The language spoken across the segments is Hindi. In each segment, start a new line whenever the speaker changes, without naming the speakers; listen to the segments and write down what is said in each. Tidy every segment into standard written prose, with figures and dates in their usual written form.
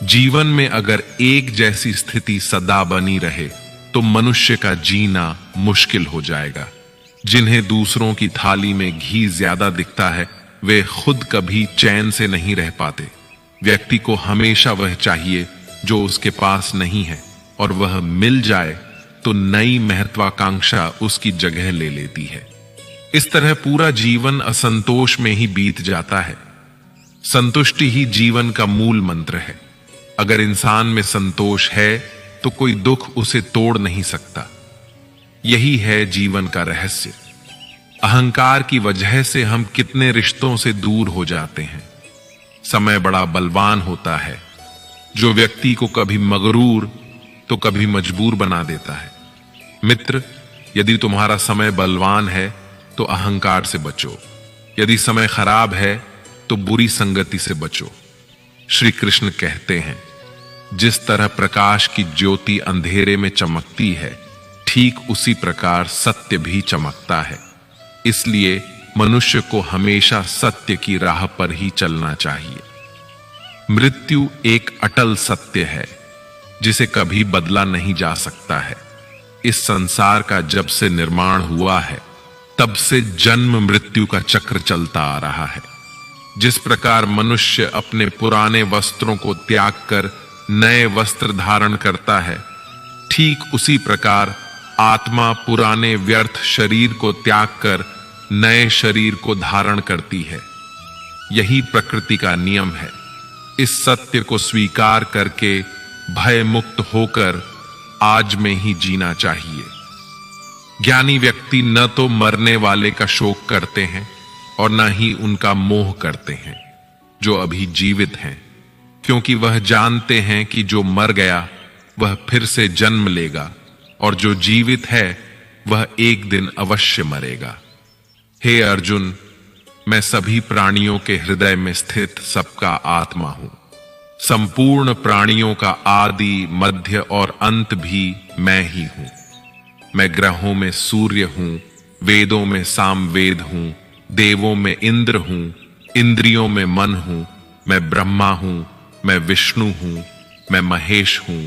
जीवन में अगर एक जैसी स्थिति सदा बनी रहे तो मनुष्य का जीना मुश्किल हो जाएगा। जिन्हें दूसरों की थाली में घी ज्यादा दिखता है वे खुद कभी चैन से नहीं रह पाते। व्यक्ति को हमेशा वह चाहिए जो उसके पास नहीं है, और वह मिल जाए तो नई महत्वाकांक्षा उसकी जगह ले लेती है। इस तरह पूरा जीवन असंतोष में ही बीत जाता है। संतुष्टि ही जीवन का मूल मंत्र है। अगर इंसान में संतोष है तो कोई दुख उसे तोड़ नहीं सकता। यही है जीवन का रहस्य। अहंकार की वजह से हम कितने रिश्तों से दूर हो जाते हैं। समय बड़ा बलवान होता है, जो व्यक्ति को कभी मगरूर तो कभी मजबूर बना देता है। मित्र, यदि तुम्हारा समय बलवान है तो अहंकार से बचो। यदि समय खराब है तो बुरी संगति से बचो। श्री कृष्ण कहते हैं, जिस तरह प्रकाश की ज्योति अंधेरे में चमकती है, ठीक उसी प्रकार सत्य भी चमकता है। इसलिए मनुष्य को हमेशा सत्य की राह पर ही चलना चाहिए। मृत्यु एक अटल सत्य है जिसे कभी बदला नहीं जा सकता है। इस संसार का जब से निर्माण हुआ है तब से जन्म मृत्यु का चक्र चलता आ रहा है। जिस प्रकार मनुष्य अपने पुराने वस्त्रों को त्याग कर नए वस्त्र धारण करता है, ठीक उसी प्रकार आत्मा पुराने व्यर्थ शरीर को त्याग कर नए शरीर को धारण करती है। यही प्रकृति का नियम है। इस सत्य को स्वीकार करके भय मुक्त होकर आज में ही जीना चाहिए। ज्ञानी व्यक्ति न तो मरने वाले का शोक करते हैं और न ही उनका मोह करते हैं जो अभी जीवित हैं, क्योंकि वह जानते हैं कि जो मर गया वह फिर से जन्म लेगा और जो जीवित है वह एक दिन अवश्य मरेगा। हे अर्जुन, मैं सभी प्राणियों के हृदय में स्थित सबका आत्मा हूं। संपूर्ण प्राणियों का आदि मध्य और अंत भी मैं ही हूं। मैं ग्रहों में सूर्य हूं, वेदों में सामवेद हूं, देवों में इंद्र हूं, इंद्रियों में मन हूं। मैं ब्रह्मा हूं, मैं विष्णु हूं, मैं महेश हूं।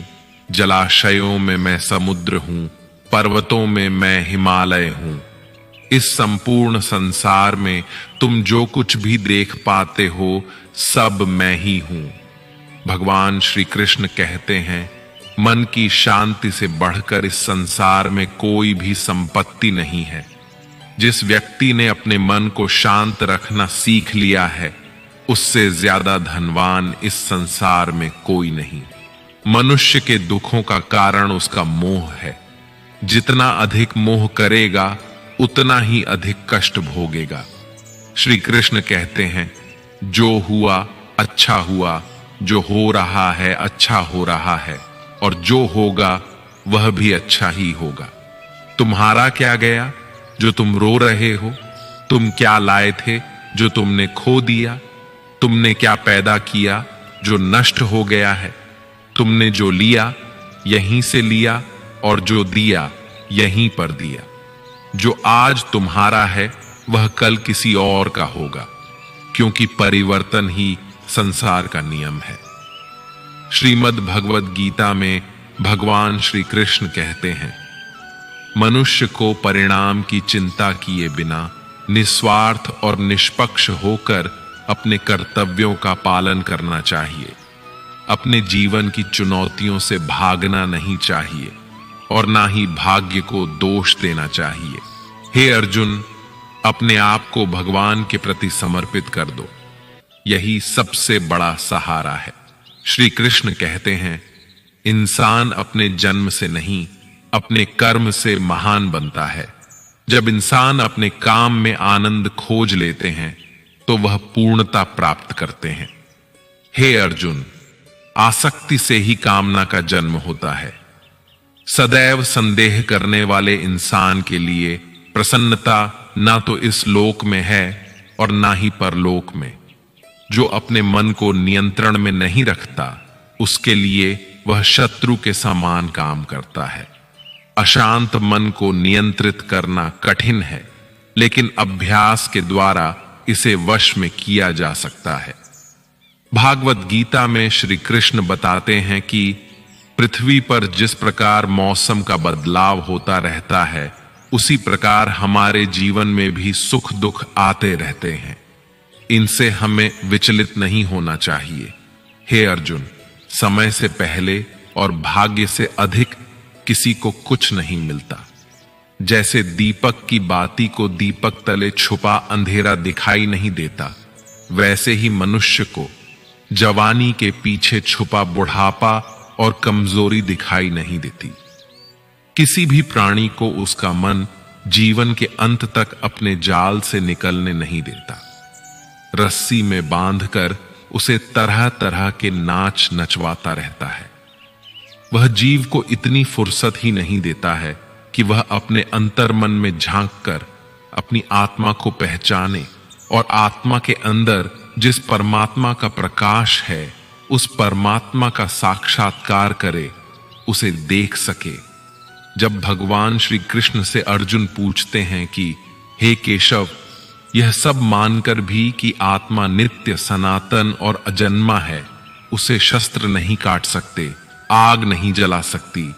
जलाशयों में मैं समुद्र हूं, पर्वतों में मैं हिमालय हूं। इस संपूर्ण संसार में तुम जो कुछ भी देख पाते हो सब मैं ही हूं। भगवान श्री कृष्ण कहते हैं, मन की शांति से बढ़कर इस संसार में कोई भी संपत्ति नहीं है। जिस व्यक्ति ने अपने मन को शांत रखना सीख लिया है, उससे ज्यादा धनवान इस संसार में कोई नहीं। मनुष्य के दुखों का कारण उसका मोह है। जितना अधिक मोह करेगा उतना ही अधिक कष्ट भोगेगा। श्री कृष्ण कहते हैं, जो हुआ अच्छा हुआ, जो हो रहा है अच्छा हो रहा है, और जो होगा वह भी अच्छा ही होगा। तुम्हारा क्या गया जो तुम रो रहे हो? तुम क्या लाए थे जो तुमने खो दिया? तुमने क्या पैदा किया जो नष्ट हो गया है? तुमने जो लिया यहीं से लिया और जो दिया यहीं पर दिया। जो आज तुम्हारा है वह कल किसी और का होगा, क्योंकि परिवर्तन ही संसार का नियम है। श्रीमद् भगवद गीता में भगवान श्री कृष्ण कहते हैं, मनुष्य को परिणाम की चिंता किए बिना निस्वार्थ और निष्पक्ष होकर अपने कर्तव्यों का पालन करना चाहिए। अपने जीवन की चुनौतियों से भागना नहीं चाहिए और ना ही भाग्य को दोष देना चाहिए। हे अर्जुन, अपने आप को भगवान के प्रति समर्पित कर दो। यही सबसे बड़ा सहारा है। श्री कृष्ण कहते हैं, इंसान अपने जन्म से नहीं अपने कर्म से महान बनता है। जब इंसान अपने काम में आनंद खोज लेते हैं तो वह पूर्णता प्राप्त करते हैं। हे अर्जुन, आसक्ति से ही कामना का जन्म होता है। सदैव संदेह करने वाले इंसान के लिए प्रसन्नता ना तो इस लोक में है और ना ही परलोक में। जो अपने मन को नियंत्रण में नहीं रखता, उसके लिए वह शत्रु के समान काम करता है। अशांत मन को नियंत्रित करना कठिन है, लेकिन अभ्यास के द्वारा इसे वश में किया जा सकता है। भागवत गीता में श्री कृष्ण बताते हैं कि पृथ्वी पर जिस प्रकार मौसम का बदलाव होता रहता है, उसी प्रकार हमारे जीवन में भी सुख दुख आते रहते हैं। इनसे हमें विचलित नहीं होना चाहिए। हे अर्जुन, समय से पहले और भाग्य से अधिक किसी को कुछ नहीं मिलता। जैसे दीपक की बाती को दीपक तले छुपा अंधेरा दिखाई नहीं देता, वैसे ही मनुष्य को जवानी के पीछे छुपा बुढ़ापा और कमजोरी दिखाई नहीं देती। किसी भी प्राणी को उसका मन जीवन के अंत तक अपने जाल से निकलने नहीं देता। रस्सी में बांधकर उसे तरह तरह के नाच नचवाता रहता है। वह जीव को इतनी फुर्सत ही नहीं देता है कि वह अपने अंतर्मन में झांककर अपनी आत्मा को पहचाने और आत्मा के अंदर जिस परमात्मा का प्रकाश है, उस परमात्मा का साक्षात्कार करे, उसे देख सके। जब भगवान श्री कृष्ण से अर्जुन पूछते हैं कि हे केशव, यह सब मानकर भी कि आत्मा नित्य सनातन और अजन्मा है, उसे शस्त्र नहीं काट सकते, आग नहीं जला सकती,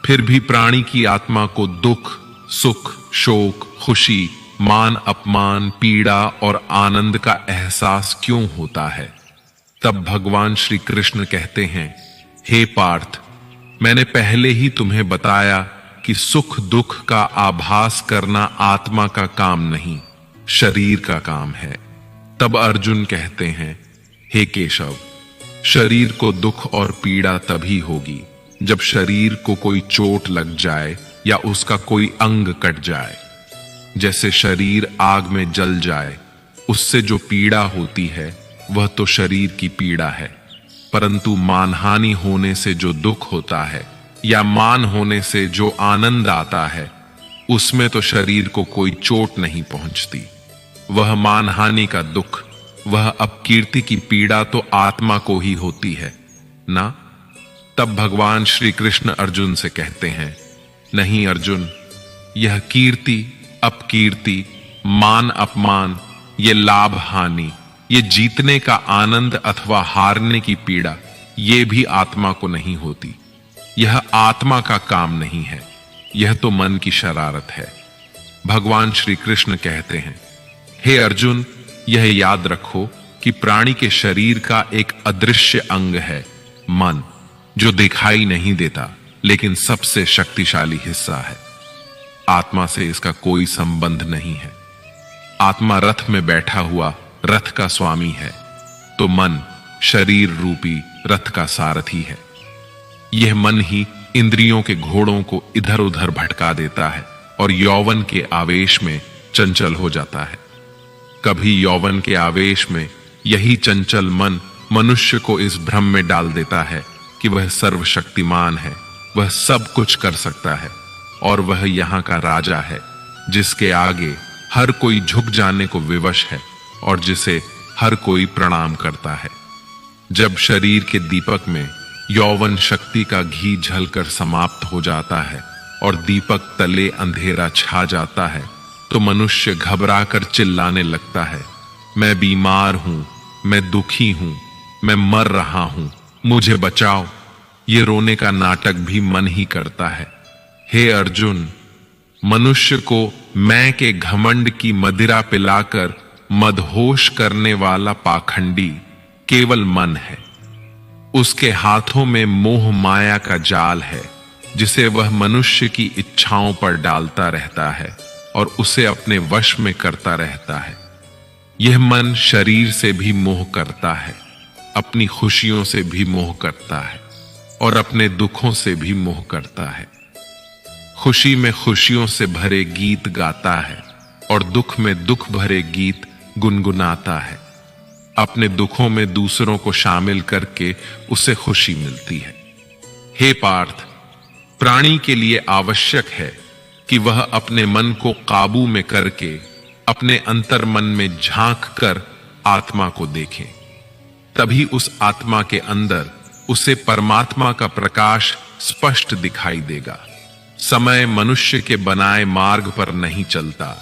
फिर भी प्राणी की आत्मा को दुख, सुख, शोक, खुशी, मान अपमान, पीड़ा और आनंद का एहसास क्यों होता है? तब भगवान श्री कृष्ण कहते हैं, हे पार्थ, मैंने पहले ही तुम्हें बताया कि सुख दुख का आभास करना आत्मा का काम नहीं, शरीर का काम है। तब अर्जुन कहते हैं, हे केशव, शरीर को दुख और पीड़ा तभी होगी जब शरीर को कोई चोट लग जाए या उसका कोई अंग कट जाए। जैसे शरीर आग में जल जाए, उससे जो पीड़ा होती है वह तो शरीर की पीड़ा है, परंतु मानहानि होने से जो दुख होता है या मान होने से जो आनंद आता है, उसमें तो शरीर को कोई चोट नहीं पहुंचती। वह मानहानि का दुख, वह अपकीर्ति की पीड़ा तो आत्मा को ही होती है ना। तब भगवान श्री कृष्ण अर्जुन से कहते हैं, नहीं अर्जुन, यह कीर्ति अपकीर्ति, मान अपमान, ये लाभ हानि, ये जीतने का आनंद अथवा हारने की पीड़ा, ये भी आत्मा को नहीं होती। यह आत्मा का काम नहीं है, यह तो मन की शरारत है। भगवान श्री कृष्ण कहते हैं, हे अर्जुन, यह याद रखो कि प्राणी के शरीर का एक अदृश्य अंग है, मन, जो दिखाई नहीं देता लेकिन सबसे शक्तिशाली हिस्सा है। आत्मा से इसका कोई संबंध नहीं है। आत्मा रथ में बैठा हुआ रथ का स्वामी है, तो मन शरीर रूपी रथ का सारथी है। यह मन ही इंद्रियों के घोड़ों को इधर उधर भटका देता है और यौवन के आवेश में चंचल हो जाता है। कभी यौवन के आवेश में यही चंचल मन मनुष्य को इस भ्रम में डाल देता है कि वह सर्वशक्तिमान है, वह सब कुछ कर सकता है और वह यहाँ का राजा है, जिसके आगे हर कोई झुक जाने को विवश है और जिसे हर कोई प्रणाम करता है। जब शरीर के दीपक में यौवन शक्ति का घी झलकर समाप्त हो जाता है और दीपक तले अंधेरा छा जाता है, तो मनुष्य घबराकर चिल्लाने लगता है, मैं बीमार हूं, मैं दुखी हूं, मैं मर रहा हूं, मुझे बचाओ। ये रोने का नाटक भी मन ही करता है। हे अर्जुन, मनुष्य को मैं के घमंड की मदिरा पिलाकर मदहोश करने वाला पाखंडी केवल मन है। उसके हाथों में मोह माया का जाल है, जिसे वह मनुष्य की इच्छाओं पर डालता रहता है और उसे अपने वश में करता रहता है। यह मन शरीर से भी मोह करता है, अपनी खुशियों से भी मोह करता है और अपने दुखों से भी मोह करता है। खुशी में खुशियों से भरे गीत गाता है और दुख में दुख भरे गीत गुनगुनाता है। अपने दुखों में दूसरों को शामिल करके उसे खुशी मिलती है। हे पार्थ, प्राणी के लिए आवश्यक है कि वह अपने मन को काबू में करके अपने अंतर्मन में झांक कर आत्मा को देखे। तभी उस आत्मा के अंदर उसे परमात्मा का प्रकाश स्पष्ट दिखाई देगा। समय मनुष्य के बनाए मार्ग पर नहीं चलता,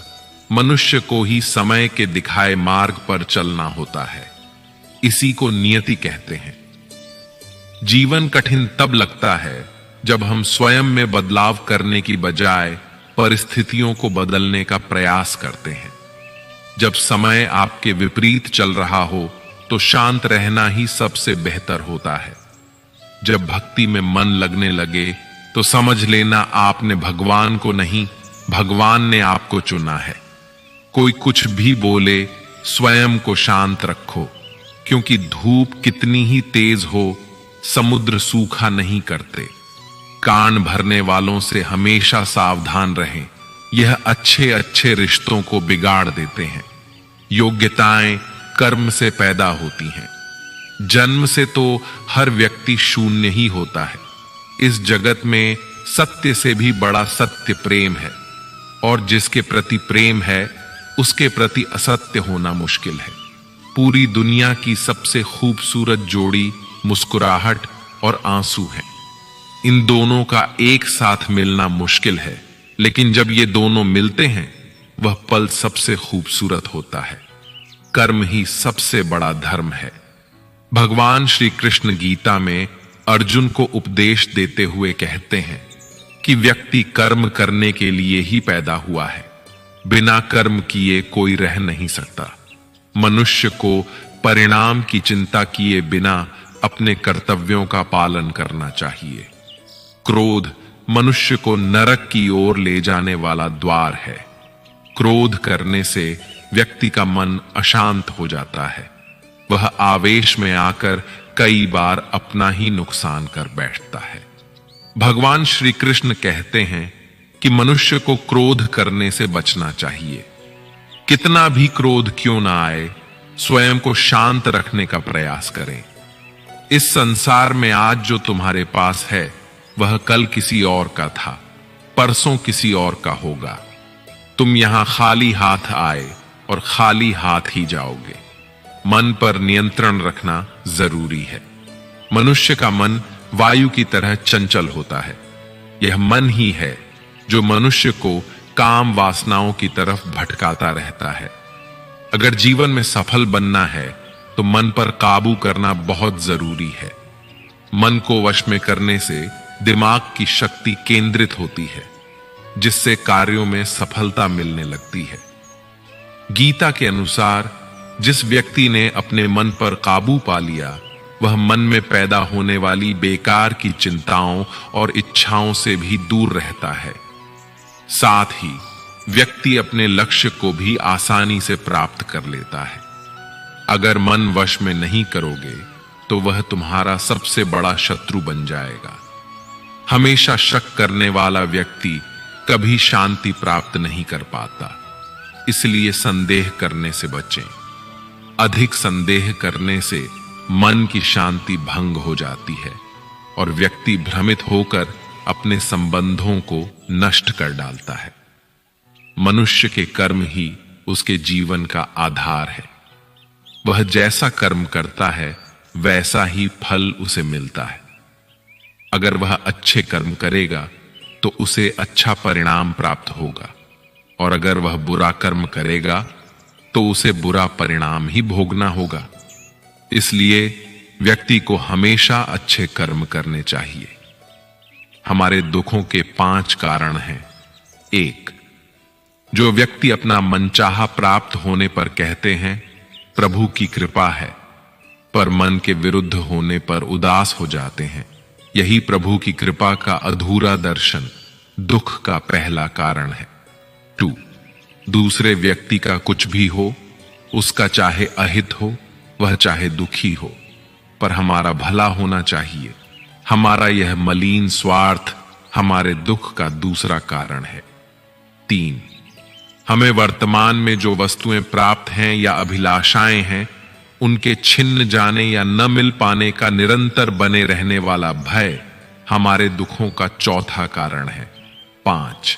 मनुष्य को ही समय के दिखाए मार्ग पर चलना होता है। इसी को नियति कहते हैं। जीवन कठिन तब लगता है जब हम स्वयं में बदलाव करने की बजाय परिस्थितियों को बदलने का प्रयास करते हैं। जब समय आपके विपरीत चल रहा हो तो शांत रहना ही सबसे बेहतर होता है। जब भक्ति में मन लगने लगे तो समझ लेना आपने भगवान को नहीं, भगवान ने आपको चुना है। कोई कुछ भी बोले, स्वयं को शांत रखो, क्योंकि धूप कितनी ही तेज हो समुद्र सूखा नहीं करते। कान भरने वालों से हमेशा सावधान रहें, यह अच्छे अच्छे रिश्तों को बिगाड़ देते हैं। योग्यताएं कर्म से पैदा होती हैं। जन्म से तो हर व्यक्ति शून्य ही होता है। इस जगत में सत्य से भी बड़ा सत्य प्रेम है, और जिसके प्रति प्रेम है उसके प्रति असत्य होना मुश्किल है। पूरी दुनिया की सबसे खूबसूरत जोड़ी मुस्कुराहट और आंसू है। इन दोनों का एक साथ मिलना मुश्किल है, लेकिन जब ये दोनों मिलते हैं वह पल सबसे खूबसूरत होता है। कर्म ही सबसे बड़ा धर्म है। भगवान श्री कृष्ण गीता में अर्जुन को उपदेश देते हुए कहते हैं कि व्यक्ति कर्म करने के लिए ही पैदा हुआ है। बिना कर्म किए कोई रह नहीं सकता। मनुष्य को परिणाम की चिंता किए बिना अपने कर्तव्यों का पालन करना चाहिए। क्रोध मनुष्य को नरक की ओर ले जाने वाला द्वार है। क्रोध करने से व्यक्ति का मन अशांत हो जाता है। वह आवेश में आकर कई बार अपना ही नुकसान कर बैठता है। भगवान श्री कृष्ण कहते हैं कि मनुष्य को क्रोध करने से बचना चाहिए। कितना भी क्रोध क्यों ना आए, स्वयं को शांत रखने का प्रयास करें। इस संसार में आज जो तुम्हारे पास है वह कल किसी और का था, परसों किसी और का होगा। तुम यहां खाली हाथ आए और खाली हाथ ही जाओगे। मन पर नियंत्रण रखना जरूरी है। मनुष्य का मन वायु की तरह चंचल होता है। यह मन ही है जो मनुष्य को काम वासनाओं की तरफ भटकाता रहता है। अगर जीवन में सफल बनना है तो मन पर काबू करना बहुत जरूरी है। मन को वश में करने से दिमाग की शक्ति केंद्रित होती है, जिससे कार्यों में सफलता मिलने लगती है। गीता के अनुसार जिस व्यक्ति ने अपने मन पर काबू पा लिया वह मन में पैदा होने वाली बेकार की चिंताओं और इच्छाओं से भी दूर रहता है। साथ ही व्यक्ति अपने लक्ष्य को भी आसानी से प्राप्त कर लेता है। अगर मन वश में नहीं करोगे तो वह तुम्हारा सबसे बड़ा शत्रु बन जाएगा। हमेशा शक करने वाला व्यक्ति कभी शांति प्राप्त नहीं कर पाता। इसलिए संदेह करने से बचें। अधिक संदेह करने से मन की शांति भंग हो जाती है और व्यक्ति भ्रमित होकर अपने संबंधों को नष्ट कर डालता है। मनुष्य के कर्म ही उसके जीवन का आधार है। वह जैसा कर्म करता है वैसा ही फल उसे मिलता है। अगर वह अच्छे कर्म करेगा तो उसे अच्छा परिणाम प्राप्त होगा, और अगर वह बुरा कर्म करेगा तो उसे बुरा परिणाम ही भोगना होगा। इसलिए व्यक्ति को हमेशा अच्छे कर्म करने चाहिए। हमारे दुखों के 5 कारण हैं। 1. जो व्यक्ति अपना मनचाहा प्राप्त होने पर कहते हैं प्रभु की कृपा है, पर मन के विरुद्ध होने पर उदास हो जाते हैं, यही प्रभु की कृपा का अधूरा दर्शन दुख का पहला कारण है। 2. दूसरे व्यक्ति का कुछ भी हो, उसका चाहे अहित हो वह चाहे दुखी हो, पर हमारा भला होना चाहिए। हमारा यह मलिन स्वार्थ हमारे दुख का दूसरा कारण है। 3. हमें वर्तमान में जो वस्तुएं प्राप्त हैं या अभिलाषाएं हैं उनके छिन्न जाने या न मिल पाने का निरंतर बने रहने वाला भय हमारे दुखों का चौथा कारण है। 5.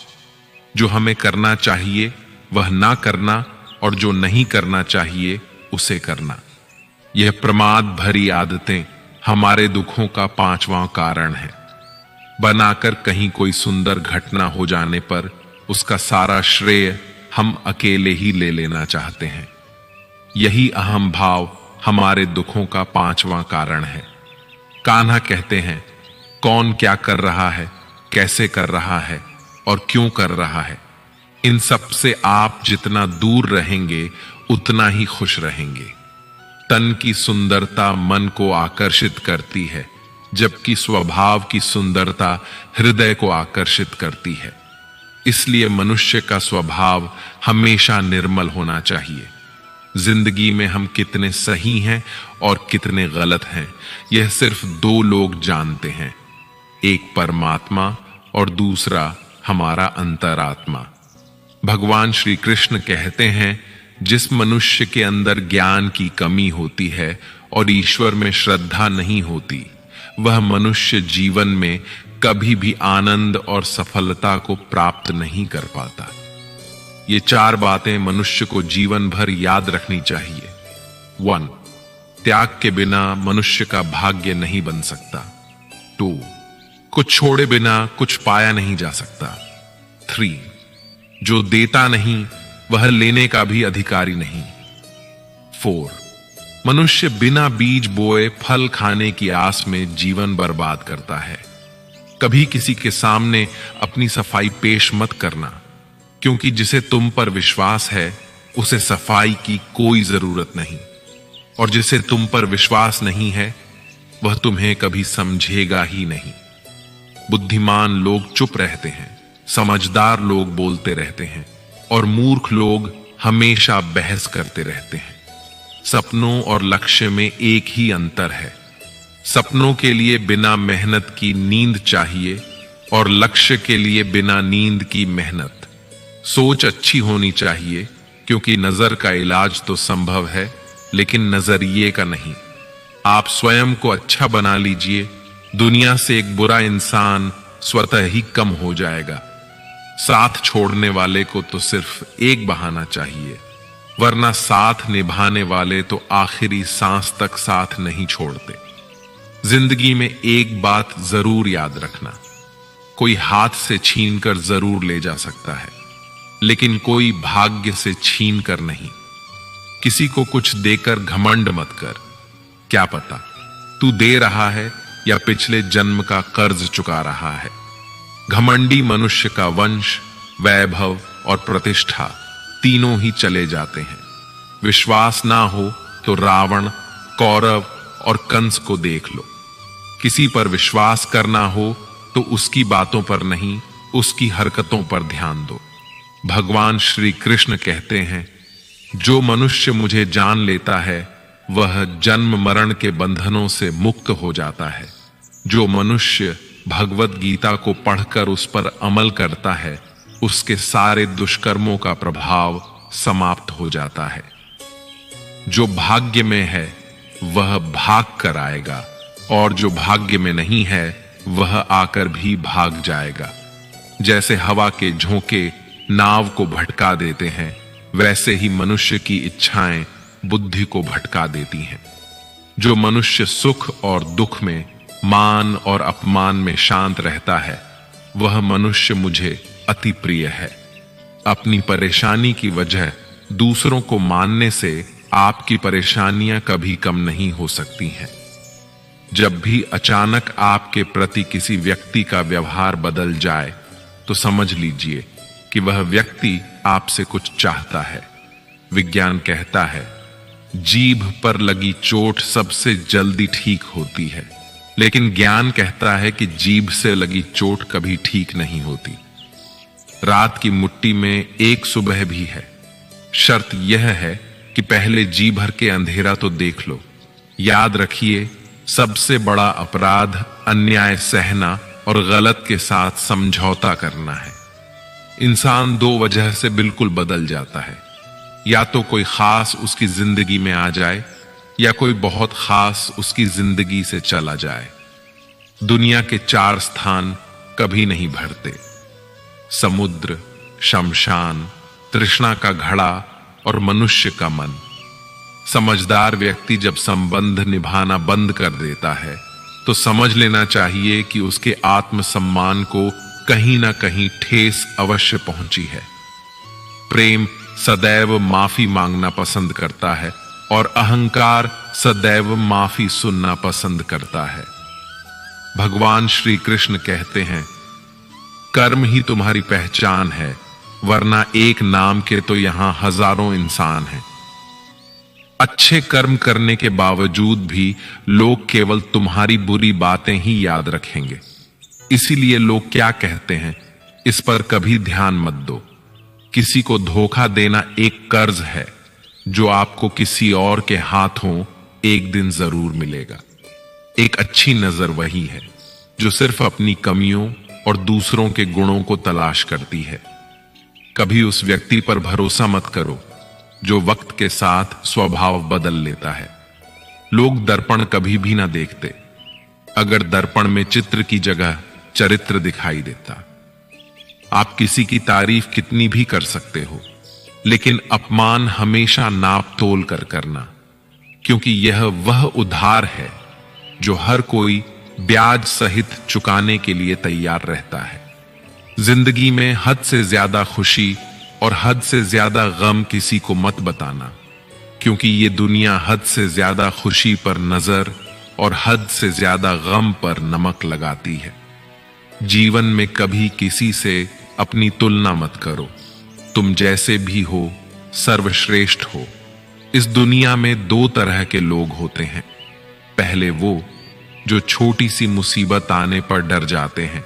जो हमें करना चाहिए वह ना करना और जो नहीं करना चाहिए उसे करना। यह प्रमाद भरी आदतें हमारे दुखों का 5वां कारण है। बनाकर कहीं कोई सुंदर घटना हो जाने पर उसका सारा श्रेय हम अकेले ही ले लेना चाहते हैं। यही अहम भाव हमारे दुखों का 5वां कारण है। कान्हा कहते हैं, कौन क्या कर रहा है, कैसे कर रहा है और क्यों कर रहा है, इन सब से आप जितना दूर रहेंगे उतना ही खुश रहेंगे। तन की सुंदरता मन को आकर्षित करती है, जबकि स्वभाव की सुंदरता हृदय को आकर्षित करती है। इसलिए मनुष्य का स्वभाव हमेशा निर्मल होना चाहिए। जिंदगी में हम कितने सही हैं और कितने गलत हैं, यह सिर्फ 2 लोग जानते हैं, एक परमात्मा और दूसरा हमारा अंतरात्मा। भगवान श्री कृष्ण कहते हैं, जिस मनुष्य के अंदर ज्ञान की कमी होती है और ईश्वर में श्रद्धा नहीं होती, वह मनुष्य जीवन में कभी भी आनंद और सफलता को प्राप्त नहीं कर पाता। ये 4 बातें मनुष्य को जीवन भर याद रखनी चाहिए। 1. त्याग के बिना मनुष्य का भाग्य नहीं बन सकता। 2. कुछ छोड़े बिना कुछ पाया नहीं जा सकता। 3. जो देता नहीं वह लेने का भी अधिकारी नहीं। 4. मनुष्य बिना बीज बोए फल खाने की आस में जीवन बर्बाद करता है। कभी किसी के सामने अपनी सफाई पेश मत करना, क्योंकि जिसे तुम पर विश्वास है उसे सफाई की कोई जरूरत नहीं, और जिसे तुम पर विश्वास नहीं है वह तुम्हें कभी समझेगा ही नहीं। बुद्धिमान लोग चुप रहते हैं, समझदार लोग बोलते रहते हैं और मूर्ख लोग हमेशा बहस करते रहते हैं। सपनों और लक्ष्य में एक ही अंतर है। सपनों के लिए बिना मेहनत की नींद चाहिए और लक्ष्य के लिए बिना नींद की मेहनत। सोच अच्छी होनी चाहिए, क्योंकि नजर का इलाज तो संभव है, लेकिन नजरिए का नहीं। आप स्वयं को अच्छा बना लीजिए, दुनिया से एक बुरा इंसान स्वतः ही कम हो जाएगा। साथ छोड़ने वाले को तो सिर्फ एक बहाना चाहिए, वरना साथ निभाने वाले तो आखिरी सांस तक साथ नहीं छोड़ते। जिंदगी में एक बात जरूर याद रखना, कोई हाथ से छीनकर जरूर ले जा सकता है, लेकिन कोई भाग्य से छीन कर नहीं। किसी को कुछ देकर घमंड मत कर, क्या पता तू दे रहा है या पिछले जन्म का कर्ज चुका रहा है। घमंडी मनुष्य का वंश, वैभव और प्रतिष्ठा तीनों ही चले जाते हैं। विश्वास ना हो तो रावण, कौरव और कंस को देख लो। किसी पर विश्वास करना हो तो उसकी बातों पर नहीं, उसकी हरकतों पर ध्यान दो। भगवान श्री कृष्ण कहते हैं, जो मनुष्य मुझे जान लेता है वह जन्म मरण के बंधनों से मुक्त हो जाता है। जो मनुष्य भगवत गीता को पढ़कर उस पर अमल करता है, उसके सारे दुष्कर्मों का प्रभाव समाप्त हो जाता है। जो भाग्य में है वह भाग कर आएगा, और जो भाग्य में नहीं है वह आकर भी भाग जाएगा। जैसे हवा के झोंके नाव को भटका देते हैं, वैसे ही मनुष्य की इच्छाएं बुद्धि को भटका देती हैं। जो मनुष्य सुख और दुख में, मान और अपमान में शांत रहता है, वह मनुष्य मुझे अति प्रिय है। अपनी परेशानी की वजह दूसरों को मानने से आपकी परेशानियां कभी कम नहीं हो सकती हैं। जब भी अचानक आपके प्रति किसी व्यक्ति का व्यवहार बदल जाए, तो समझ लीजिए कि वह व्यक्ति आपसे कुछ चाहता है। विज्ञान कहता है, जीभ पर लगी चोट सबसे जल्दी ठीक होती है, लेकिन ज्ञान कहता है कि जीभ से लगी चोट कभी ठीक नहीं होती। रात की मुट्ठी में एक सुबह भी है। शर्त यह है कि पहले जी भर के अंधेरा तो देख लो। याद रखिए, सबसे बड़ा अपराध अन्याय सहना और गलत के साथ समझौता करना है। इंसान 2 वजह से बिल्कुल बदल जाता है, या तो कोई खास उसकी जिंदगी में आ जाए, या कोई बहुत खास उसकी जिंदगी से चला जाए। दुनिया के 4 स्थान कभी नहीं भरते: समुद्र, शमशान, तृष्णा का घड़ा और मनुष्य का मन। समझदार व्यक्ति जब संबंध निभाना बंद कर देता है, तो समझ लेना चाहिए कि उसके आत्मसम्मान को कहीं ना कहीं ठेस अवश्य पहुंची है। प्रेम सदैव माफी मांगना पसंद करता है और अहंकार सदैव माफी सुनना पसंद करता है। भगवान श्री कृष्ण कहते हैं, कर्म ही तुम्हारी पहचान है, वरना एक नाम के तो यहां हजारों इंसान हैं। अच्छे कर्म करने के बावजूद भी लोग केवल तुम्हारी बुरी बातें ही याद रखेंगे। इसीलिए लोग क्या कहते हैं, इस पर कभी ध्यान मत दो। किसी को धोखा देना एक कर्ज है जो आपको किसी और के हाथों एक दिन जरूर मिलेगा। एक अच्छी नजर वही है जो सिर्फ अपनी कमियों और दूसरों के गुणों को तलाश करती है। कभी उस व्यक्ति पर भरोसा मत करो जो वक्त के साथ स्वभाव बदल लेता है। लोग दर्पण कभी भी ना देखते, अगर दर्पण में चित्र की जगह चरित्र दिखाई देता। आप किसी की तारीफ कितनी भी कर सकते हो, लेकिन अपमान हमेशा नाप तोल कर करना, क्योंकि यह वह उधार है जो हर कोई ब्याज सहित चुकाने के लिए तैयार रहता है। जिंदगी में हद से ज्यादा खुशी और हद से ज्यादा गम किसी को मत बताना, क्योंकि ये दुनिया हद से ज्यादा खुशी पर नजर और हद से ज्यादा गम पर नमक लगाती है। जीवन में कभी किसी से अपनी तुलना मत करो। तुम जैसे भी हो सर्वश्रेष्ठ हो। इस दुनिया में दो तरह के लोग होते हैं। पहले वो जो छोटी सी मुसीबत आने पर डर जाते हैं,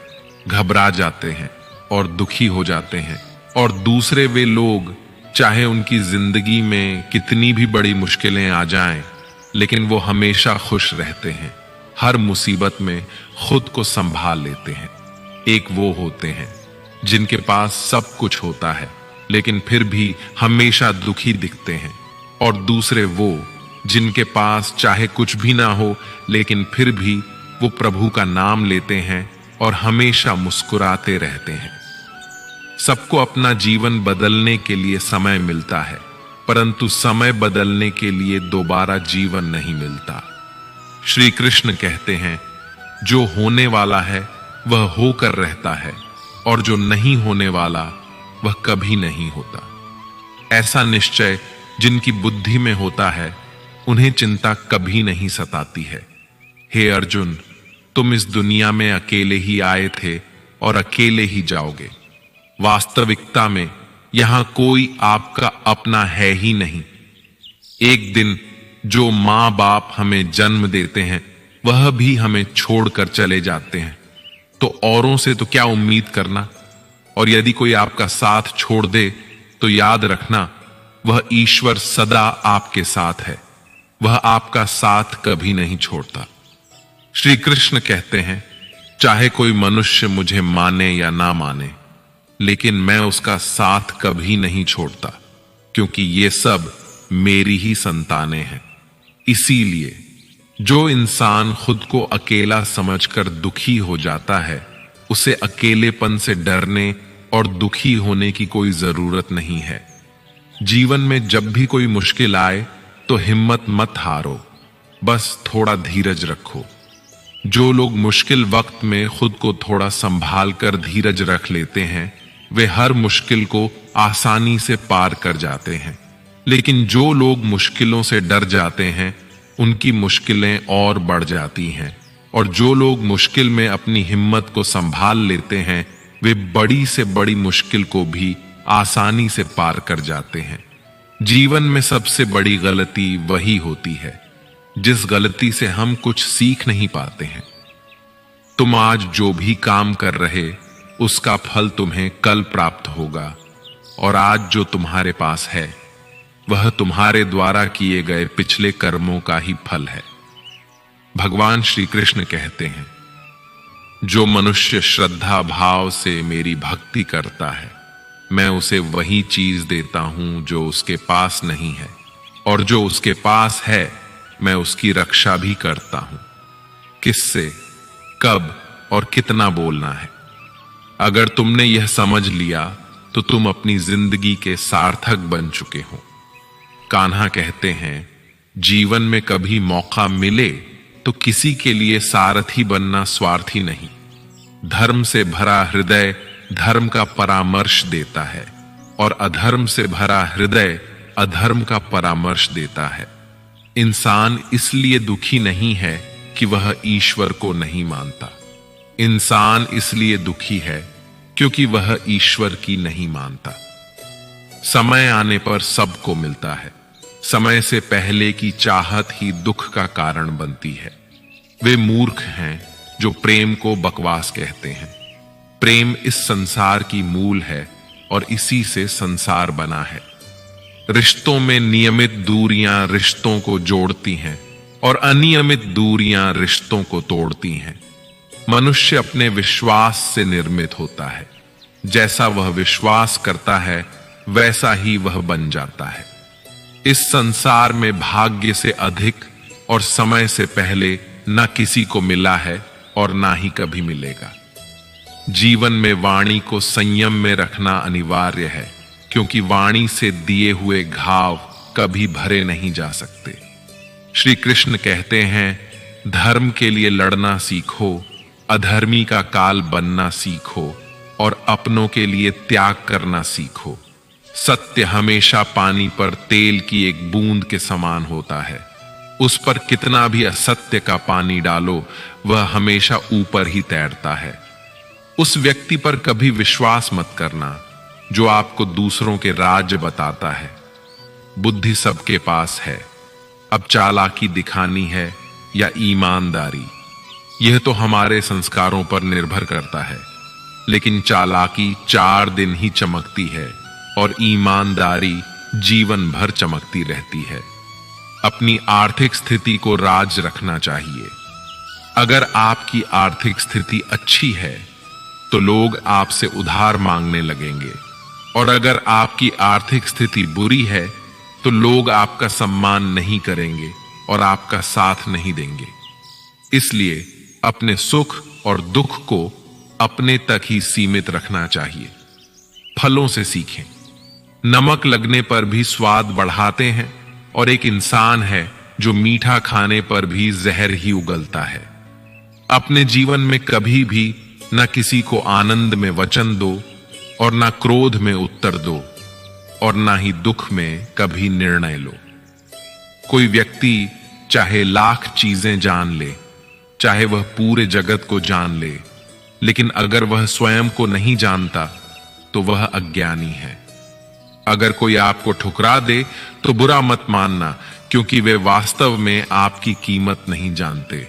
घबरा जाते हैं और दुखी हो जाते हैं, और दूसरे वे लोग चाहे उनकी जिंदगी में कितनी भी बड़ी मुश्किलें आ जाएं, लेकिन वो हमेशा खुश रहते हैं, हर मुसीबत में खुद को संभाल लेते हैं। एक वो होते हैं जिनके पास सब कुछ होता है लेकिन फिर भी हमेशा दुखी दिखते हैं, और दूसरे वो जिनके पास चाहे कुछ भी ना हो लेकिन फिर भी वो प्रभु का नाम लेते हैं और हमेशा मुस्कुराते रहते हैं। सबको अपना जीवन बदलने के लिए समय मिलता है, परंतु समय बदलने के लिए दोबारा जीवन नहीं मिलता। श्री कृष्ण कहते हैं, जो होने वाला है वह होकर रहता है और जो नहीं होने वाला वह कभी नहीं होता। ऐसा निश्चय जिनकी बुद्धि में होता है उन्हें चिंता कभी नहीं सताती है। हे अर्जुन, तुम इस दुनिया में अकेले ही आए थे और अकेले ही जाओगे। वास्तविकता में यहां कोई आपका अपना है ही नहीं। एक दिन जो मां बाप हमें जन्म देते हैं वह भी हमें छोड़कर चले जाते हैं, तो औरों से तो क्या उम्मीद करना। और यदि कोई आपका साथ छोड़ दे तो याद रखना, वह ईश्वर सदा आपके साथ है, वह आपका साथ कभी नहीं छोड़ता। श्री कृष्ण कहते हैं, चाहे कोई मनुष्य मुझे माने या ना माने, लेकिन मैं उसका साथ कभी नहीं छोड़ता, क्योंकि ये सब मेरी ही संतानें हैं। इसीलिए जो इंसान खुद को अकेला समझकर दुखी हो जाता है, उसे अकेलेपन से डरने और दुखी होने की कोई जरूरत नहीं है। जीवन में जब भी कोई मुश्किल आए तो हिम्मत मत हारो, बस थोड़ा धीरज रखो। जो लोग मुश्किल वक्त में खुद को थोड़ा संभाल कर धीरज रख लेते हैं, वे हर मुश्किल को आसानी से पार कर जाते हैं। लेकिन जो लोग मुश्किलों से डर जाते हैं, उनकी मुश्किलें और बढ़ जाती हैं, और जो लोग मुश्किल में अपनी हिम्मत को संभाल लेते हैं, वे बड़ी से बड़ी मुश्किल को भी आसानी से पार कर जाते हैं। जीवन में सबसे बड़ी गलती वही होती है जिस गलती से हम कुछ सीख नहीं पाते हैं। तुम आज जो भी काम कर रहे, उसका फल तुम्हें कल प्राप्त होगा, और आज जो तुम्हारे पास है वह तुम्हारे द्वारा किए गए पिछले कर्मों का ही फल है। भगवान श्री कृष्ण कहते हैं, जो मनुष्य श्रद्धा भाव से मेरी भक्ति करता है, मैं उसे वही चीज देता हूं जो उसके पास नहीं है, और जो उसके पास है मैं उसकी रक्षा भी करता हूं। किससे, कब और कितना बोलना है। अगर तुमने यह समझ लिया तो तुम अपनी जिंदगी के सार्थक बन चुके हो। कान्हा कहते हैं, जीवन में कभी मौका मिले तो किसी के लिए सारथी बनना स्वार्थी नहीं। धर्म से भरा हृदय धर्म का परामर्श देता है, और अधर्म से भरा हृदय अधर्म का परामर्श देता है। इंसान इसलिए दुखी नहीं है कि वह ईश्वर को नहीं मानता। इंसान इसलिए दुखी है क्योंकि वह ईश्वर की नहीं मानता। समय आने पर सबको मिलता है। समय से पहले की चाहत ही दुख का कारण बनती है। वे मूर्ख हैं जो प्रेम को बकवास कहते हैं। प्रेम इस संसार की मूल है और इसी से संसार बना है। रिश्तों में नियमित दूरियां रिश्तों को जोड़ती हैं और अनियमित दूरियां रिश्तों को तोड़ती हैं। मनुष्य अपने विश्वास से निर्मित होता है। जैसा वह विश्वास करता है वैसा ही वह बन जाता है। इस संसार में भाग्य से अधिक और समय से पहले न किसी को मिला है और ना ही कभी मिलेगा। जीवन में वाणी को संयम में रखना अनिवार्य है, क्योंकि वाणी से दिए हुए घाव कभी भरे नहीं जा सकते। श्री कृष्ण कहते हैं, धर्म के लिए लड़ना सीखो, अधर्मी का काल बनना सीखो और अपनों के लिए त्याग करना सीखो। सत्य हमेशा पानी पर तेल की एक बूंद के समान होता है। उस पर कितना भी असत्य का पानी डालो, वह हमेशा ऊपर ही तैरता है। उस व्यक्ति पर कभी विश्वास मत करना जो आपको दूसरों के राज बताता है। बुद्धि सबके पास है, अब चालाकी दिखानी है या ईमानदारी, यह तो हमारे संस्कारों पर निर्भर करता है। लेकिन चालाकी 4 दिन ही चमकती है और ईमानदारी जीवन भर चमकती रहती है। अपनी आर्थिक स्थिति को राज रखना चाहिए। अगर आपकी आर्थिक स्थिति अच्छी है तो लोग आपसे उधार मांगने लगेंगे, और अगर आपकी आर्थिक स्थिति बुरी है तो लोग आपका सम्मान नहीं करेंगे और आपका साथ नहीं देंगे। इसलिए अपने सुख और दुख को अपने तक ही सीमित रखना चाहिए। फलों से सीखें। नमक लगने पर भी स्वाद बढ़ाते हैं, और एक इंसान है जो मीठा खाने पर भी जहर ही उगलता है। अपने जीवन में कभी भी न किसी को आनंद में वचन दो और न क्रोध में उत्तर दो, और न ही दुख में कभी निर्णय लो। कोई व्यक्ति चाहे लाख चीजें जान ले, चाहे वह पूरे जगत को जान ले, लेकिन अगर वह स्वयं को नहीं जानता तो वह अज्ञानी है। अगर कोई आपको ठुकरा दे तो बुरा मत मानना, क्योंकि वे वास्तव में आपकी कीमत नहीं जानते।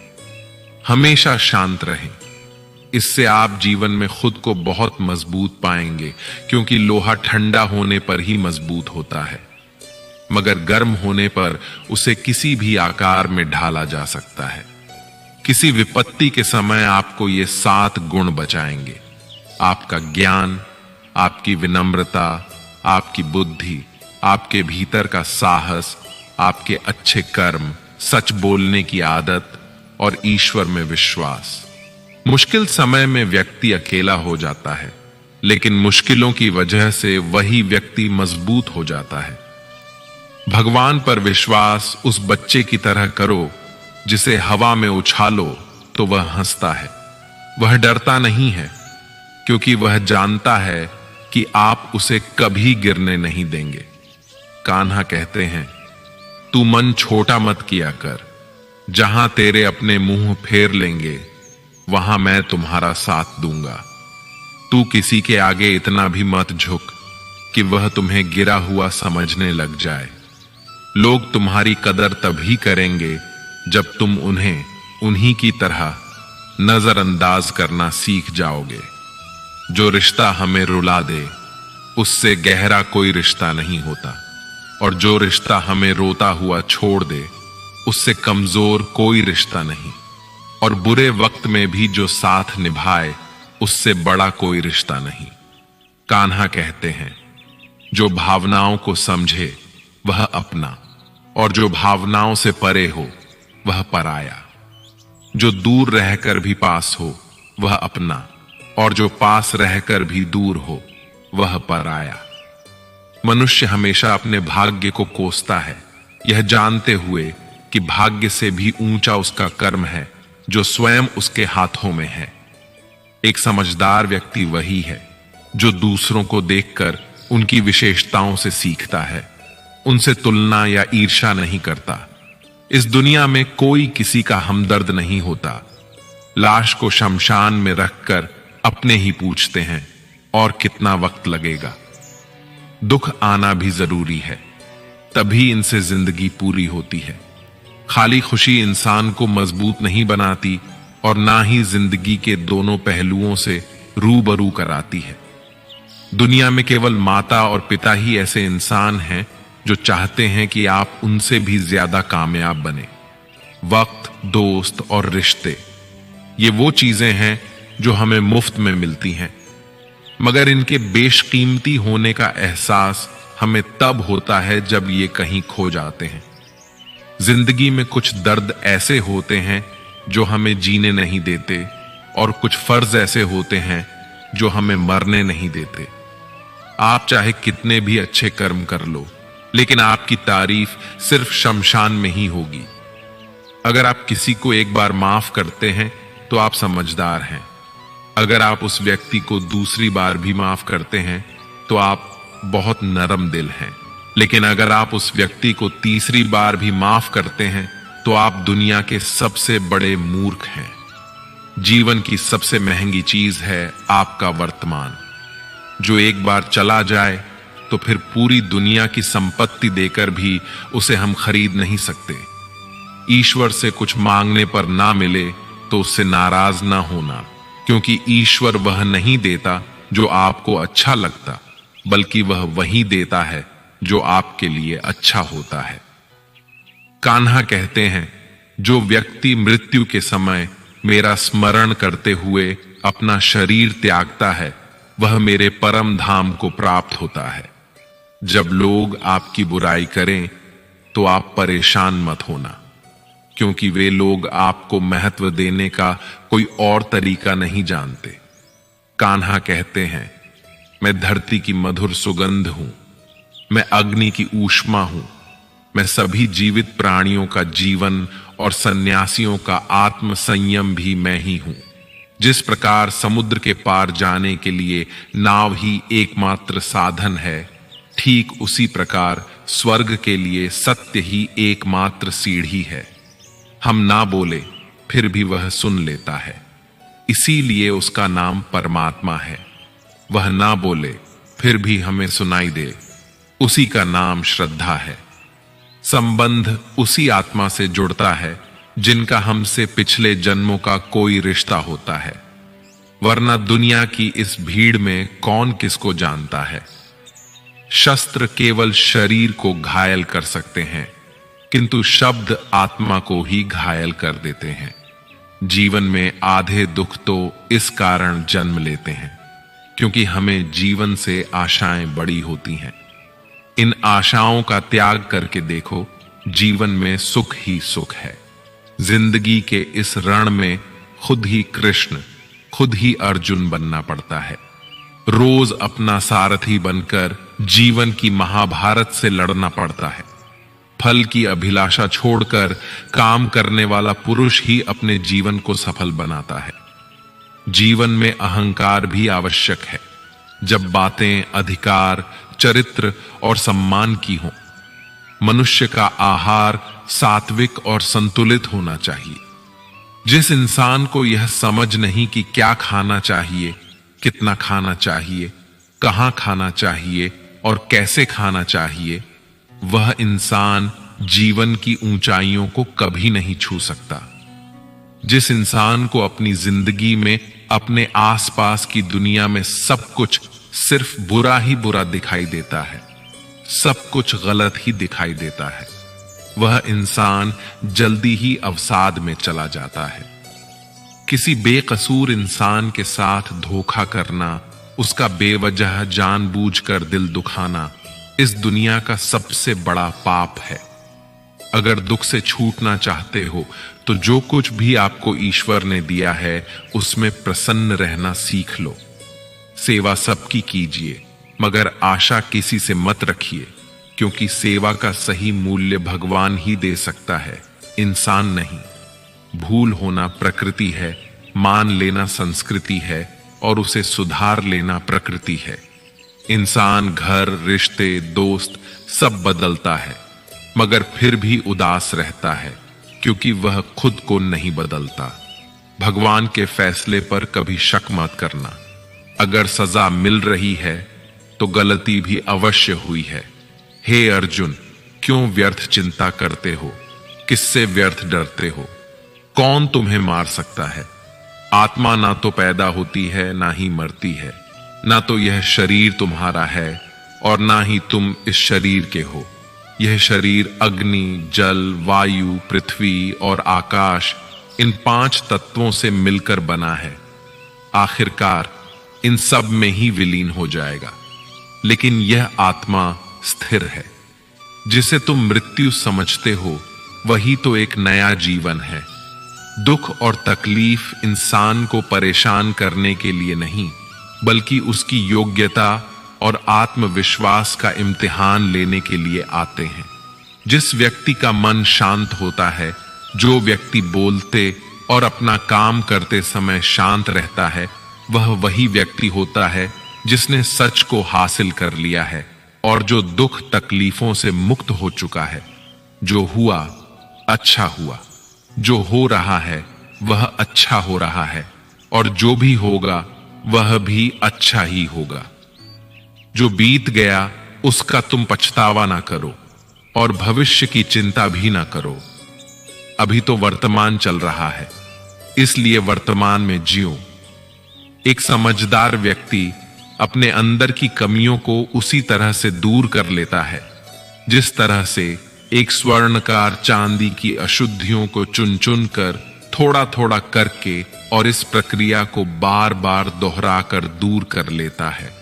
हमेशा शांत रहें। इससे आप जीवन में खुद को बहुत मजबूत पाएंगे, क्योंकि लोहा ठंडा होने पर ही मजबूत होता है, मगर गर्म होने पर उसे किसी भी आकार में ढाला जा सकता है। किसी विपत्ति के समय आपको ये 7 गुण बचाएंगे: आपका ज्ञान, आपकी विनम्रता, आपकी बुद्धि, आपके भीतर का साहस, आपके अच्छे कर्म, सच बोलने की आदत और ईश्वर में विश्वास। मुश्किल समय में व्यक्ति अकेला हो जाता है, लेकिन मुश्किलों की वजह से वही व्यक्ति मजबूत हो जाता है। भगवान पर विश्वास उस बच्चे की तरह करो जिसे हवा में उछालो तो वह हंसता है। वह डरता नहीं है, क्योंकि वह जानता है कि आप उसे कभी गिरने नहीं देंगे। कान्हा कहते हैं, तू मन छोटा मत किया कर, जहां तेरे अपने मुंह फेर लेंगे वहां मैं तुम्हारा साथ दूंगा। तू किसी के आगे इतना भी मत झुक कि वह तुम्हें गिरा हुआ समझने लग जाए। लोग तुम्हारी कदर तभी करेंगे जब तुम उन्हें उन्हीं की तरह नजरअंदाज करना सीख जाओगे। जो रिश्ता हमें रुला दे उससे गहरा कोई रिश्ता नहीं होता, और जो रिश्ता हमें रोता हुआ छोड़ दे उससे कमजोर कोई रिश्ता नहीं, और बुरे वक्त में भी जो साथ निभाए उससे बड़ा कोई रिश्ता नहीं। कान्हा कहते हैं, जो भावनाओं को समझे वह अपना, और जो भावनाओं से परे हो वह पराया। जो दूर रहकर भी पास हो वह अपना, और जो पास रहकर भी दूर हो वह पराया। मनुष्य हमेशा अपने भाग्य को कोसता है, यह जानते हुए कि भाग्य से भी ऊंचा उसका कर्म है जो स्वयं उसके हाथों में है। एक समझदार व्यक्ति वही है जो दूसरों को देखकर उनकी विशेषताओं से सीखता है, उनसे तुलना या ईर्ष्या नहीं करता। इस दुनिया में कोई किसी का हमदर्द नहीं होता। लाश को शमशान में रखकर अपने ही पूछते हैं और कितना वक्त लगेगा। दुख आना भी जरूरी है, तभी इनसे जिंदगी पूरी होती है। खाली खुशी इंसान को मजबूत नहीं बनाती और ना ही जिंदगी के दोनों पहलुओं से रूबरू कराती है। दुनिया में केवल माता और पिता ही ऐसे इंसान हैं जो चाहते हैं कि आप उनसे भी ज्यादा कामयाब बने। वक्त, दोस्त और रिश्ते, ये वो चीजें हैं जो हमें मुफ्त में मिलती हैं, मगर इनके बेशकीमती होने का एहसास हमें तब होता है जब ये कहीं खो जाते हैं। जिंदगी में कुछ दर्द ऐसे होते हैं जो हमें जीने नहीं देते और कुछ फर्ज ऐसे होते हैं जो हमें मरने नहीं देते। आप चाहे कितने भी अच्छे कर्म कर लो, लेकिन आपकी तारीफ सिर्फ शमशान में ही होगी। अगर आप किसी को एक बार माफ करते हैं तो आप समझदार हैं। अगर आप उस व्यक्ति को दूसरी बार भी माफ करते हैं तो आप बहुत नरम दिल हैं। लेकिन अगर आप उस व्यक्ति को तीसरी बार भी माफ करते हैं तो आप दुनिया के सबसे बड़े मूर्ख हैं। जीवन की सबसे महंगी चीज है आपका वर्तमान, जो एक बार चला जाए तो फिर पूरी दुनिया की संपत्ति देकर भी उसे हम खरीद नहीं सकते। ईश्वर से कुछ मांगने पर ना मिले तो उससे नाराज ना होना, क्योंकि ईश्वर वह नहीं देता जो आपको अच्छा लगता, बल्कि वह वही देता है जो आपके लिए अच्छा होता है। कान्हा कहते हैं, जो व्यक्ति मृत्यु के समय मेरा स्मरण करते हुए अपना शरीर त्यागता है, वह मेरे परम धाम को प्राप्त होता है। जब लोग आपकी बुराई करें तो आप परेशान मत होना, क्योंकि वे लोग आपको महत्व देने का कोई और तरीका नहीं जानते। कान्हा कहते हैं, मैं धरती की मधुर सुगंध हूं, मैं अग्नि की ऊष्मा हूं, मैं सभी जीवित प्राणियों का जीवन और सन्यासियों का आत्म संयम भी मैं ही हूं। जिस प्रकार समुद्र के पार जाने के लिए नाव ही एकमात्र साधन है, ठीक उसी प्रकार स्वर्ग के लिए सत्य ही एकमात्र सीढ़ी है। हम ना बोले फिर भी वह सुन लेता है, इसीलिए उसका नाम परमात्मा है। वह ना बोले फिर भी हमें सुनाई दे, उसी का नाम श्रद्धा है। संबंध उसी आत्मा से जुड़ता है जिनका हमसे पिछले जन्मों का कोई रिश्ता होता है, वरना दुनिया की इस भीड़ में कौन किसको जानता है। शस्त्र केवल शरीर को घायल कर सकते हैं, किंतु शब्द आत्मा को ही घायल कर देते हैं। जीवन में आधे दुख तो इस कारण जन्म लेते हैं क्योंकि हमें जीवन से आशाएं बड़ी होती हैं। इन आशाओं का त्याग करके देखो, जीवन में सुख ही सुख है। जिंदगी के इस रण में खुद ही कृष्ण, खुद ही अर्जुन बनना पड़ता है। रोज अपना सारथी बनकर जीवन की महाभारत से लड़ना पड़ता है। फल की अभिलाषा छोड़कर काम करने वाला पुरुष ही अपने जीवन को सफल बनाता है। जीवन में अहंकार भी आवश्यक है, जब बातें अधिकार, चरित्र और सम्मान की हों। मनुष्य का आहार सात्विक और संतुलित होना चाहिए। जिस इंसान को यह समझ नहीं कि क्या खाना चाहिए, कितना खाना चाहिए, कहां खाना चाहिए और कैसे खाना चाहिए, वह इंसान जीवन की ऊंचाइयों को कभी नहीं छू सकता। जिस इंसान को अपनी जिंदगी में अपने आसपास की दुनिया में सब कुछ सिर्फ बुरा ही बुरा दिखाई देता है, सब कुछ गलत ही दिखाई देता है, वह इंसान जल्दी ही अवसाद में चला जाता है। किसी बेकसूर इंसान के साथ धोखा करना, उसका बेवजह जानबूझकर दिल दुखाना इस दुनिया का सबसे बड़ा पाप है। अगर दुख से छूटना चाहते हो तो जो कुछ भी आपको ईश्वर ने दिया है उसमें प्रसन्न रहना सीख लो। सेवा सबकी कीजिए, मगर आशा किसी से मत रखिए, क्योंकि सेवा का सही मूल्य भगवान ही दे सकता है, इंसान नहीं। भूल होना प्रकृति है, मान लेना संस्कृति है और उसे सुधार लेना प्रकृति है। इंसान, घर, रिश्ते, दोस्त सब बदलता है, मगर फिर भी उदास रहता है, क्योंकि वह खुद को नहीं बदलता। भगवान के फैसले पर कभी शक मत करना। अगर सजा मिल रही है तो गलती भी अवश्य हुई है। हे अर्जुन, क्यों व्यर्थ चिंता करते हो? किससे व्यर्थ डरते हो? कौन तुम्हें मार सकता है? आत्मा ना तो पैदा होती है, ना ही मरती है। ना तो यह शरीर तुम्हारा है और ना ही तुम इस शरीर के हो। यह शरीर अग्नि, जल, वायु, पृथ्वी और आकाश, इन 5 तत्वों से मिलकर बना है। आखिरकार इन सब में ही विलीन हो जाएगा। लेकिन यह आत्मा स्थिर है। जिसे तुम मृत्यु समझते हो वही तो एक नया जीवन है। दुख और तकलीफ इंसान को परेशान करने के लिए नहीं, बल्कि उसकी योग्यता और आत्मविश्वास का इम्तिहान लेने के लिए आते हैं। जिस व्यक्ति का मन शांत होता है, जो व्यक्ति बोलते और अपना काम करते समय शांत रहता है, वह वही व्यक्ति होता है जिसने सच को हासिल कर लिया है और जो दुख तकलीफों से मुक्त हो चुका है। जो हुआ अच्छा हुआ, जो हो रहा है वह अच्छा हो रहा है, और जो भी होगा वह भी अच्छा ही होगा। जो बीत गया उसका तुम पछतावा ना करो और भविष्य की चिंता भी ना करो। अभी तो वर्तमान चल रहा है, इसलिए वर्तमान में जियो। एक समझदार व्यक्ति अपने अंदर की कमियों को उसी तरह से दूर कर लेता है जिस तरह से एक स्वर्णकार चांदी की अशुद्धियों को चुन चुन कर थोड़ा थोड़ा करके और इस प्रक्रिया को बार बार दोहरा कर दूर कर लेता है।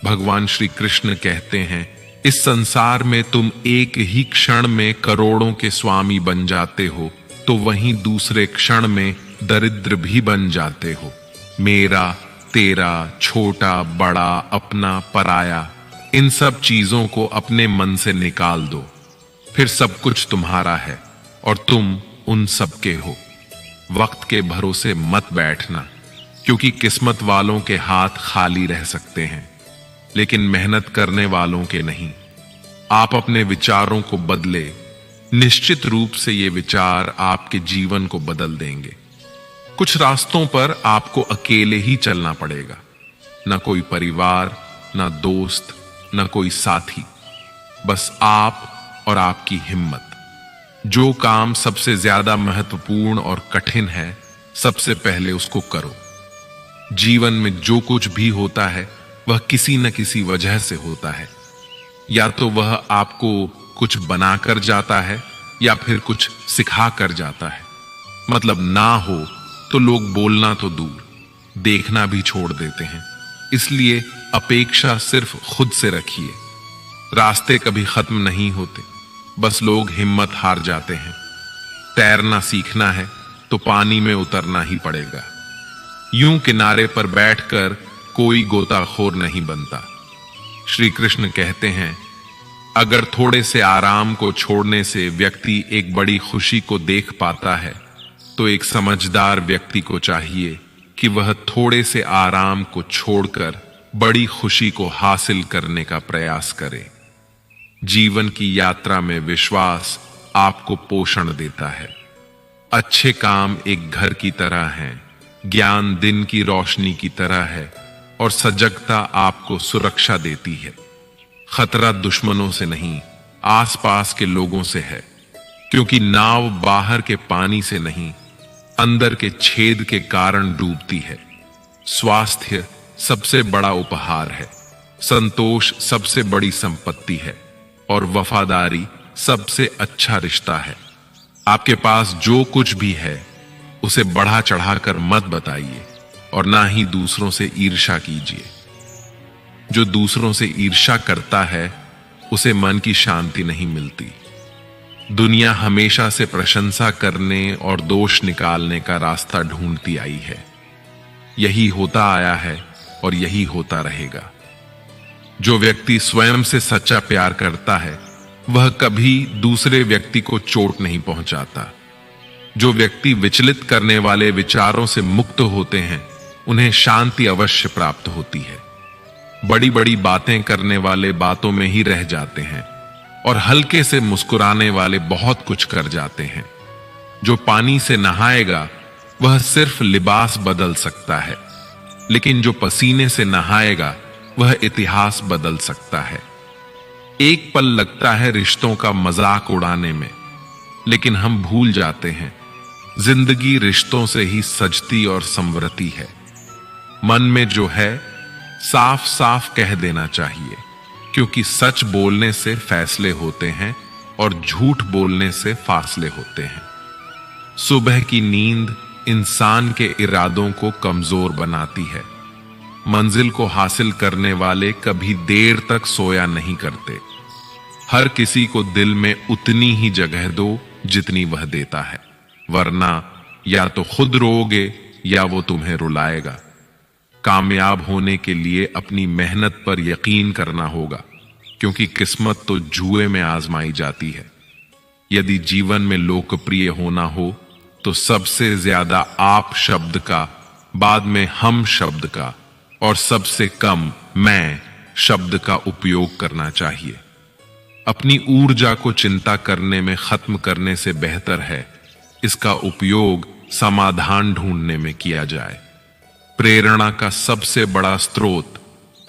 भगवान श्री कृष्ण कहते हैं, इस संसार में तुम एक ही क्षण में करोड़ों के स्वामी बन जाते हो, तो वहीं दूसरे क्षण में दरिद्र भी बन जाते हो। मेरा, तेरा, छोटा, बड़ा, अपना, पराया, इन सब चीजों को अपने मन से निकाल दो, फिर सब कुछ तुम्हारा है और तुम उन सब के हो। वक्त के भरोसे मत बैठना, क्योंकि किस्मत वालों के हाथ खाली रह सकते हैं, लेकिन मेहनत करने वालों के नहीं। आप अपने विचारों को बदले, निश्चित रूप से ये विचार आपके जीवन को बदल देंगे। कुछ रास्तों पर आपको अकेले ही चलना पड़ेगा, ना कोई परिवार, ना दोस्त, ना कोई साथी, बस आप और आपकी हिम्मत। जो काम सबसे ज्यादा महत्वपूर्ण और कठिन है, सबसे पहले उसको करो। जीवन में जो कुछ भी होता है वह किसी न किसी वजह से होता है। या तो वह आपको कुछ बनाकर जाता है या फिर कुछ सिखा कर जाता है। मतलब ना हो तो लोग बोलना तो दूर, देखना भी छोड़ देते हैं। इसलिए अपेक्षा सिर्फ खुद से रखिए। रास्ते कभी खत्म नहीं होते, बस लोग हिम्मत हार जाते हैं। तैरना सीखना है तो पानी में उतरना ही पड़ेगा। यूं किनारे पर बैठकर कोई गोताखोर नहीं बनता। श्री कृष्ण कहते हैं, अगर थोड़े से आराम को छोड़ने से व्यक्ति एक बड़ी खुशी को देख पाता है, तो एक समझदार व्यक्ति को चाहिए कि वह थोड़े से आराम को छोड़कर बड़ी खुशी को हासिल करने का प्रयास करे। जीवन की यात्रा में विश्वास आपको पोषण देता है। अच्छे काम एक घर की तरह हैं, ज्ञान दिन की रोशनी की तरह है और सजगता आपको सुरक्षा देती है। खतरा दुश्मनों से नहीं, आसपास के लोगों से है, क्योंकि नाव बाहर के पानी से नहीं, अंदर के छेद के कारण डूबती है। स्वास्थ्य सबसे बड़ा उपहार है, संतोष सबसे बड़ी संपत्ति है और वफादारी सबसे अच्छा रिश्ता है। आपके पास जो कुछ भी है उसे बढ़ा चढ़ाकर मत बताइए और ना ही दूसरों से ईर्ष्या कीजिए। जो दूसरों से ईर्ष्या करता है उसे मन की शांति नहीं मिलती। दुनिया हमेशा से प्रशंसा करने और दोष निकालने का रास्ता ढूंढती आई है। यही होता आया है और यही होता रहेगा। जो व्यक्ति स्वयं से सच्चा प्यार करता है वह कभी दूसरे व्यक्ति को चोट नहीं पहुंचाता। जो व्यक्ति विचलित करने वाले विचारों से मुक्त होते हैं उन्हें शांति अवश्य प्राप्त होती है। बड़ी बड़ी बातें करने वाले बातों में ही रह जाते हैं और हल्के से मुस्कुराने वाले बहुत कुछ कर जाते हैं। जो पानी से नहाएगा वह सिर्फ लिबास बदल सकता है, लेकिन जो पसीने से नहाएगा वह इतिहास बदल सकता है। एक पल लगता है रिश्तों का मजाक उड़ाने में, लेकिन हम भूल जाते हैं जिंदगी रिश्तों से ही सजती और संवरती है। मन में जो है साफ साफ कह देना चाहिए, क्योंकि सच बोलने से फैसले होते हैं और झूठ बोलने से फासले होते हैं। सुबह की नींद इंसान के इरादों को कमजोर बनाती है। मंजिल को हासिल करने वाले कभी देर तक सोया नहीं करते। हर किसी को दिल में उतनी ही जगह दो जितनी वह देता है, वरना या तो खुद रोओगे या वो तुम्हें रुलाएगा। कामयाब होने के लिए अपनी मेहनत पर यकीन करना होगा, क्योंकि किस्मत तो जुए में आजमाई जाती है। यदि जीवन में लोकप्रिय होना हो तो सबसे ज्यादा आप शब्द का, बाद में हम शब्द का और सबसे कम मैं शब्द का उपयोग करना चाहिए। अपनी ऊर्जा को चिंता करने में खत्म करने से बेहतर है इसका उपयोग समाधान ढूंढने में किया जाए। प्रेरणा का सबसे बड़ा स्रोत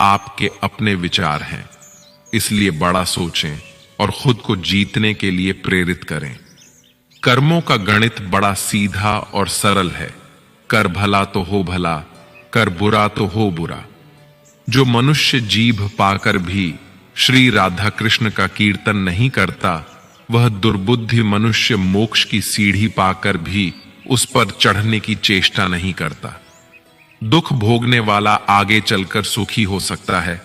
आपके अपने विचार हैं, इसलिए बड़ा सोचें और खुद को जीतने के लिए प्रेरित करें। कर्मों का गणित बड़ा सीधा और सरल है। कर भला तो हो भला, कर बुरा तो हो बुरा। जो मनुष्य जीभ पाकर भी श्री राधा कृष्ण का कीर्तन नहीं करता, वह दुर्बुद्धि मनुष्य मोक्ष की सीढ़ी पाकर भी उस पर चढ़ने की चेष्टा नहीं करता। दुख भोगने वाला आगे चलकर सुखी हो सकता है,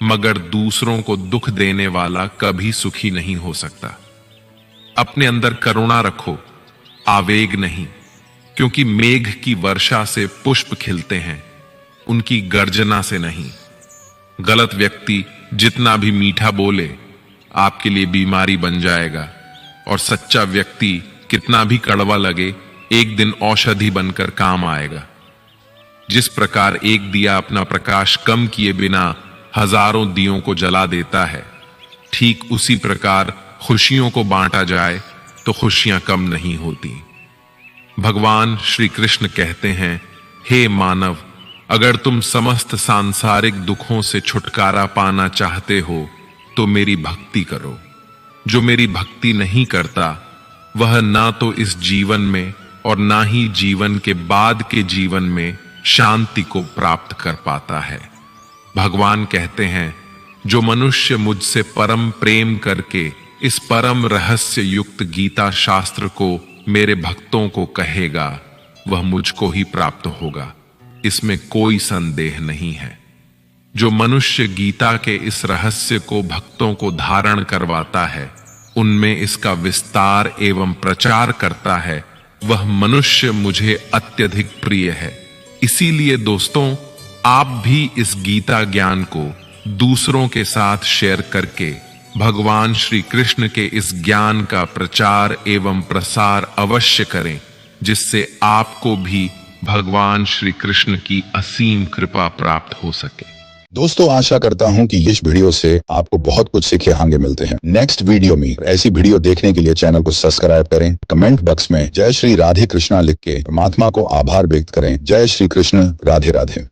मगर दूसरों को दुख देने वाला कभी सुखी नहीं हो सकता। अपने अंदर करुणा रखो, आवेग नहीं, क्योंकि मेघ की वर्षा से पुष्प खिलते हैं, उनकी गर्जना से नहीं। गलत व्यक्ति जितना भी मीठा बोले आपके लिए बीमारी बन जाएगा, और सच्चा व्यक्ति कितना भी कड़वा लगे एक दिन औषधि बनकर काम आएगा। जिस प्रकार एक दिया अपना प्रकाश कम किए बिना हजारों दियों को जला देता है, ठीक उसी प्रकार खुशियों को बांटा जाए तो खुशियां कम नहीं होती। भगवान श्री कृष्ण कहते हैं, हे मानव, अगर तुम समस्त सांसारिक दुखों से छुटकारा पाना चाहते हो तो मेरी भक्ति करो। जो मेरी भक्ति नहीं करता वह ना तो इस जीवन में और ना ही जीवन के बाद के जीवन में शांति को प्राप्त कर पाता है। भगवान कहते हैं, जो मनुष्य मुझसे परम प्रेम करके इस परम रहस्य युक्त गीता शास्त्र को मेरे भक्तों को कहेगा, वह मुझको ही प्राप्त होगा, इसमें कोई संदेह नहीं है। जो मनुष्य गीता के इस रहस्य को भक्तों को धारण करवाता है, उनमें इसका विस्तार एवं प्रचार करता है, वह मनुष्य मुझे अत्यधिक प्रिय है। इसीलिए दोस्तों, आप भी इस गीता ज्ञान को दूसरों के साथ शेयर करके भगवान श्री कृष्ण के इस ज्ञान का प्रचार एवं प्रसार अवश्य करें, जिससे आपको भी भगवान श्री कृष्ण की असीम कृपा प्राप्त हो सके।
दोस्तों, आशा करता हूं कि इस वीडियो से आपको बहुत कुछ सीखे आगे मिलते हैं। नेक्स्ट वीडियो में ऐसी वीडियो देखने के लिए चैनल को सब्सक्राइब करें। कमेंट बॉक्स में जय श्री राधे कृष्णा लिख के परमात्मा को आभार व्यक्त करें। जय श्री कृष्ण, राधे राधे।